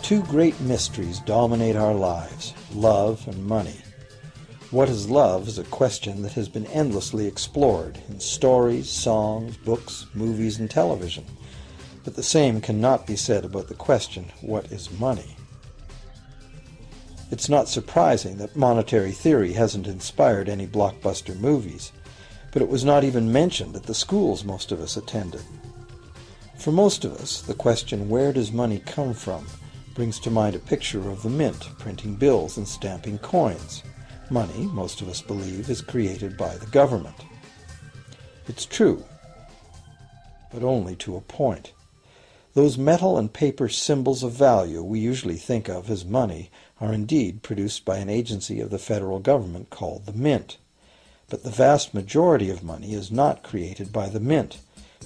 Two great mysteries dominate our lives, love and money. What is love is a question that has been endlessly explored in stories, songs, books, movies, and television. But the same cannot be said about the question, what is money? It's not surprising that monetary theory hasn't inspired any blockbuster movies, but it was not even mentioned at the schools most of us attended. For most of us, the question, where does money come from, brings to mind a picture of the mint printing bills and stamping coins. Money, most of us believe, is created by the government. It's true, but only to a point. Those metal and paper symbols of value we usually think of as money are indeed produced by an agency of the federal government called the Mint. But the vast majority of money is not created by the Mint.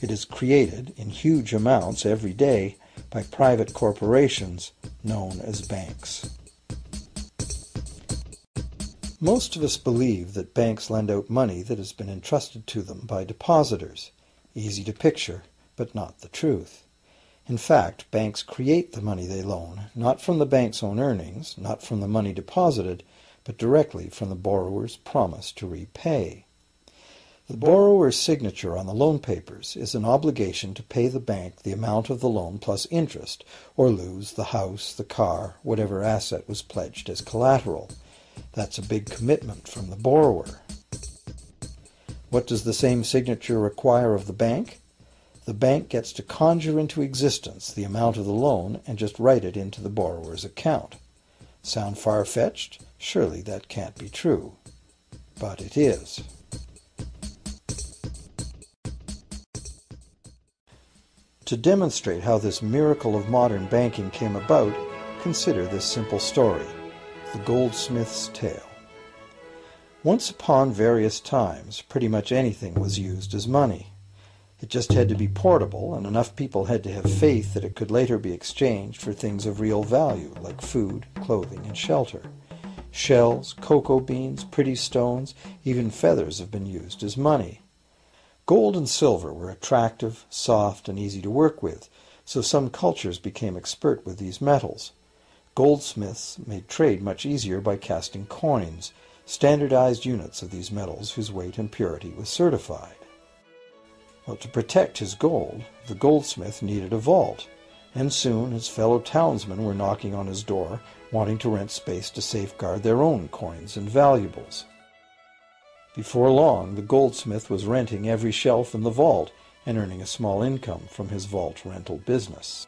It is created in huge amounts every day by private corporations known as banks. Most of us believe that banks lend out money that has been entrusted to them by depositors. Easy to picture, but not the truth. In fact, banks create the money they loan, not from the bank's own earnings, not from the money deposited, but directly from the borrower's promise to repay. The borrower's signature on the loan papers is an obligation to pay the bank the amount of the loan plus interest, or lose the house, the car, whatever asset was pledged as collateral. That's a big commitment from the borrower. What does the same signature require of the bank? The bank gets to conjure into existence the amount of the loan and just write it into the borrower's account. Sound far-fetched? Surely that can't be true. But it is. To demonstrate how this miracle of modern banking came about, consider this simple story, the goldsmith's tale. Once upon various times, pretty much anything was used as money. It just had to be portable, and enough people had to have faith that it could later be exchanged for things of real value, like food, clothing, and shelter. Shells, cocoa beans, pretty stones, even feathers have been used as money. Gold and silver were attractive, soft, and easy to work with, so some cultures became expert with these metals. Goldsmiths made trade much easier by casting coins, standardized units of these metals whose weight and purity was certified. Well, to protect his gold, the goldsmith needed a vault, and soon his fellow townsmen were knocking on his door, wanting to rent space to safeguard their own coins and valuables. Before long, the goldsmith was renting every shelf in the vault and earning a small income from his vault rental business.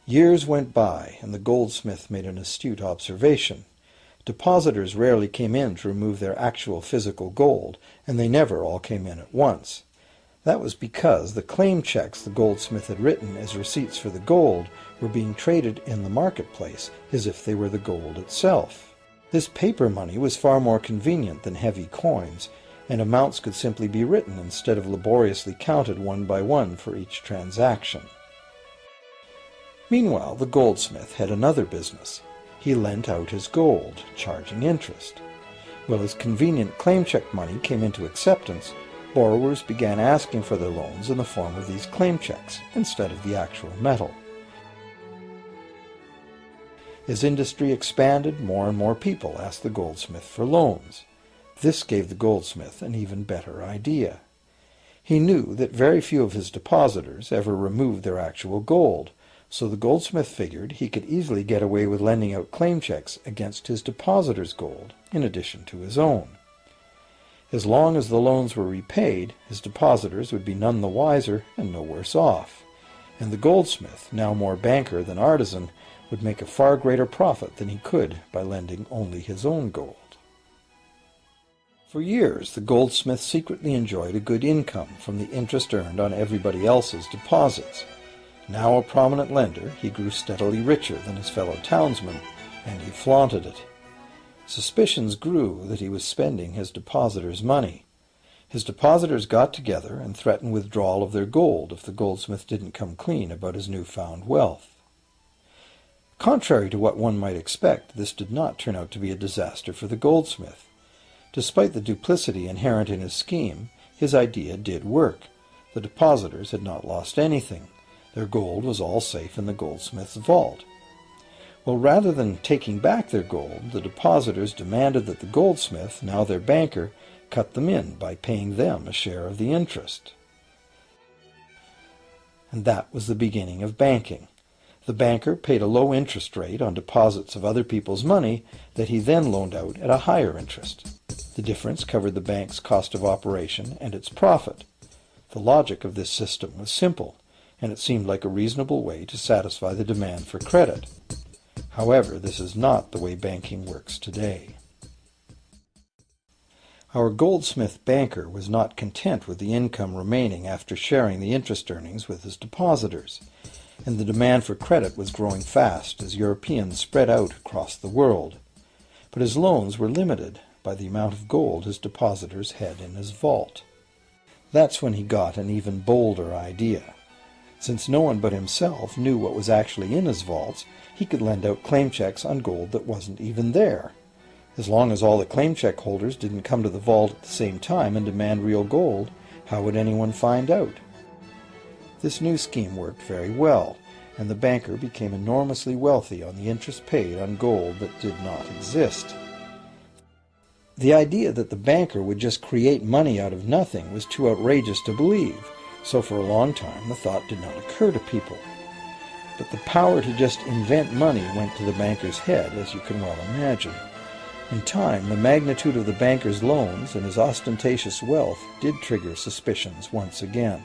Years went by, and the goldsmith made an astute observation. Depositors rarely came in to remove their actual physical gold, and they never all came in at once. That was because the claim checks the goldsmith had written as receipts for the gold were being traded in the marketplace as if they were the gold itself. This paper money was far more convenient than heavy coins, and amounts could simply be written instead of laboriously counted one by one for each transaction. Meanwhile, the goldsmith had another business. He lent out his gold, charging interest. Well, as convenient claim check money came into acceptance, borrowers began asking for their loans in the form of these claim checks instead of the actual metal. As industry expanded, more and more people asked the goldsmith for loans. This gave the goldsmith an even better idea. He knew that very few of his depositors ever removed their actual gold, so the goldsmith figured he could easily get away with lending out claim checks against his depositors' gold, in addition to his own. As long as the loans were repaid, his depositors would be none the wiser and no worse off, and the goldsmith, now more banker than artisan, would make a far greater profit than he could by lending only his own gold. For years, the goldsmith secretly enjoyed a good income from the interest earned on everybody else's deposits. Now a prominent lender, he grew steadily richer than his fellow townsmen, and he flaunted it. Suspicions grew that he was spending his depositors' money. His depositors got together and threatened withdrawal of their gold if the goldsmith didn't come clean about his newfound wealth. Contrary to what one might expect, this did not turn out to be a disaster for the goldsmith. Despite the duplicity inherent in his scheme, his idea did work. The depositors had not lost anything. Their gold was all safe in the goldsmith's vault. Well, rather than taking back their gold, the depositors demanded that the goldsmith, now their banker, cut them in by paying them a share of the interest. And that was the beginning of banking. The banker paid a low interest rate on deposits of other people's money that he then loaned out at a higher interest. The difference covered the bank's cost of operation and its profit. The logic of this system was simple, and it seemed like a reasonable way to satisfy the demand for credit. However, this is not the way banking works today. Our goldsmith banker was not content with the income remaining after sharing the interest earnings with his depositors, and the demand for credit was growing fast as Europeans spread out across the world. But his loans were limited by the amount of gold his depositors had in his vault. That's when he got an even bolder idea. Since no one but himself knew what was actually in his vaults, he could lend out claim checks on gold that wasn't even there. As long as all the claim check holders didn't come to the vault at the same time and demand real gold, how would anyone find out? This new scheme worked very well, and the banker became enormously wealthy on the interest paid on gold that did not exist. The idea that the banker would just create money out of nothing was too outrageous to believe, so for a long time the thought did not occur to people. But the power to just invent money went to the banker's head, as you can well imagine. In time, the magnitude of the banker's loans and his ostentatious wealth did trigger suspicions once again.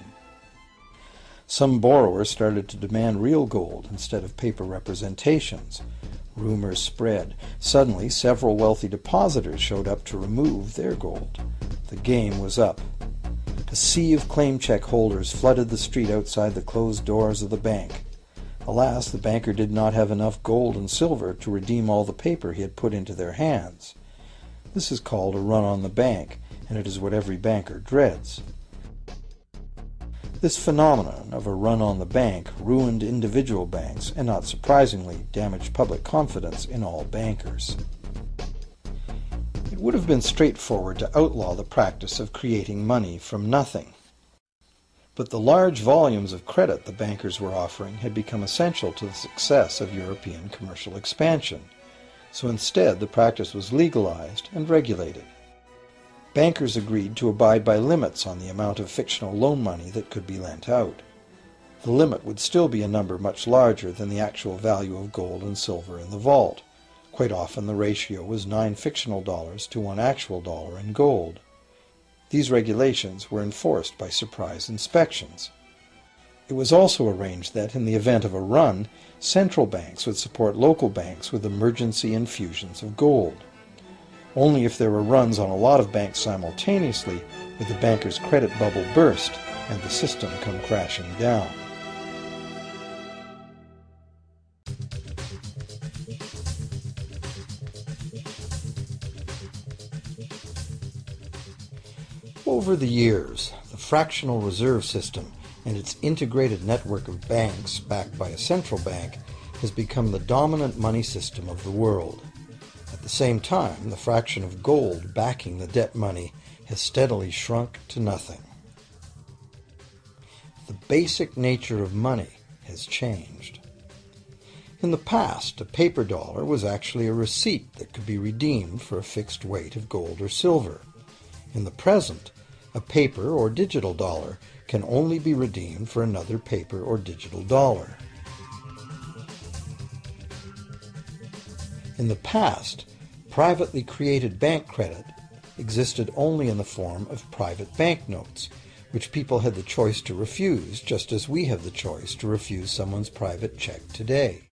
Some borrowers started to demand real gold instead of paper representations. Rumors spread. Suddenly, several wealthy depositors showed up to remove their gold. The game was up. A sea of claim check holders flooded the street outside the closed doors of the bank. Alas, the banker did not have enough gold and silver to redeem all the paper he had put into their hands. This is called a run on the bank, and it is what every banker dreads. This phenomenon of a run on the bank ruined individual banks and, not surprisingly, damaged public confidence in all bankers. It would have been straightforward to outlaw the practice of creating money from nothing. But the large volumes of credit the bankers were offering had become essential to the success of European commercial expansion, so instead the practice was legalized and regulated. Bankers agreed to abide by limits on the amount of fictional loan money that could be lent out. The limit would still be a number much larger than the actual value of gold and silver in the vault. Quite often the ratio was 9 fictional dollars to 1 actual dollar in gold. These regulations were enforced by surprise inspections. It was also arranged that, in the event of a run, central banks would support local banks with emergency infusions of gold. Only if there were runs on a lot of banks simultaneously would the banker's credit bubble burst and the system come crashing down. Over the years, the fractional reserve system and its integrated network of banks backed by a central bank has become the dominant money system of the world. At the same time, the fraction of gold backing the debt money has steadily shrunk to nothing. The basic nature of money has changed. In the past, a paper dollar was actually a receipt that could be redeemed for a fixed weight of gold or silver. In the present, a paper or digital dollar can only be redeemed for another paper or digital dollar. In the past, privately created bank credit existed only in the form of private banknotes, which people had the choice to refuse, just as we have the choice to refuse someone's private check today.